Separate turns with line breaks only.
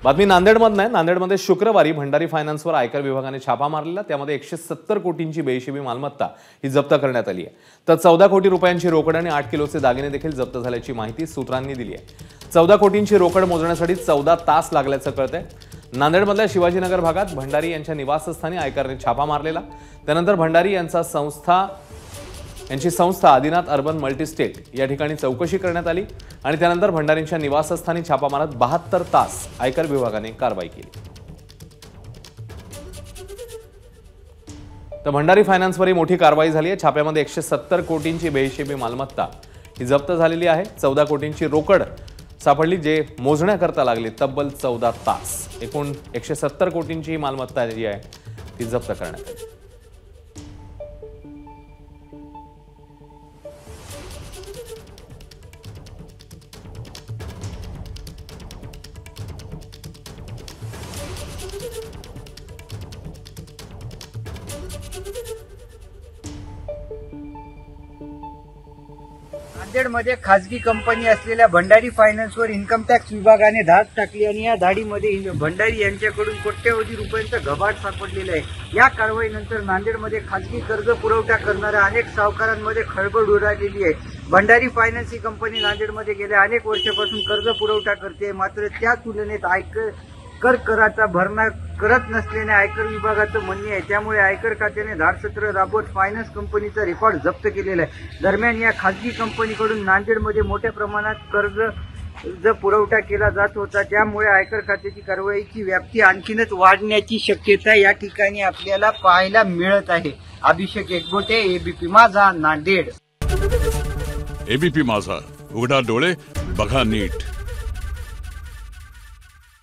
बातमी नांदेडमधून आहे। नांदेडमध्ये शुक्रवारी भंडारी फायनान्सवर आयकर विभागाने छापा मारलेला। त्यामध्ये 170 कोटींची बेहिशेबी मालमत्ता ही जप्त करण्यात आली आहे। तर 14 कोटी रुपयांची रोकड आणि 8 किलोचे दागिने देखील जप्त झाल्याची माहिती सूत्रांनी दिली आहे। 14 कोटींची रोकड मोजण्यासाठी 14 तास लागल्याचं कळतंय। नांदेडमधल्या शिवाजीनगर भागात भंडारी यांच्या निवासस्थानी आयकरने छापा मारलेला। त्यानंतर भंडारी यांची संस्था आदिनाथ अर्बन मल्टीस्टेट या ठिकाणी चौकशी करण्यात आली आणि त्यानंतर भंडारींच्या निवासस्थानी छापा मारत 72 तास आयकर विभागाने कारवाई केली। तर भंडारी फायनान्सवरही मोठी कारवाई झाली आहे। छाप्यामध्ये 170 कोटींची बेहिशेबी मालमत्ता ही जप्त झालेली आहे। 14 कोटींची रोकड सापडली, जे मोजण्याकरता लागले तब्बल 14 तास। एकूण 170 कोटींची मालमत्ता जी आहे ती जप्त करण्यात आली।
नांदेडमध्ये खासगी कंपनी असलेल्या भंडारी फायनान्सवर इन्कम टॅक्स विभागाने धाड टाकली आणि या धाडीमध्ये भंडारी यांच्याकडून कोट्यवधी रुपयांचा घबाड सापडलेला आहे। या कारवाईनंतर नांदेडमध्ये खासगी कर्ज पुरवठा करणाऱ्या अनेक सावकारांमध्ये खळबळ उडालेली आहे। भंडारी फायनान्स ही कंपनी नांदेडमध्ये गेल्या अनेक वर्षापासून कर्ज पुरवठा करते, मात्र त्या तुलनेत कराचा भरणा करत नसल्याने आयकर विभागाचं म्हणणे आहे। त्यामुळे आयकर खात्याने धाडसत्र राबवत फायनान्स कंपनीचा रेकॉर्ड जप्त केलेला आहे। दरम्यान या खासगी कंपनीकडून नांदेडमध्ये मोठ्या प्रमाणात कर्ज पुरवठा केला जात होता, त्यामुळे आयकर खात्याची कारवाईची व्याप्ती आणखीनच वाढण्याची शक्यता या ठिकाणी आपल्याला पाहायला मिळत आहे। अभिषेक एकबोटे, एबीपी माझा, नांदेड।
एबीपी माझा, उघडा डोळे बघा नीट।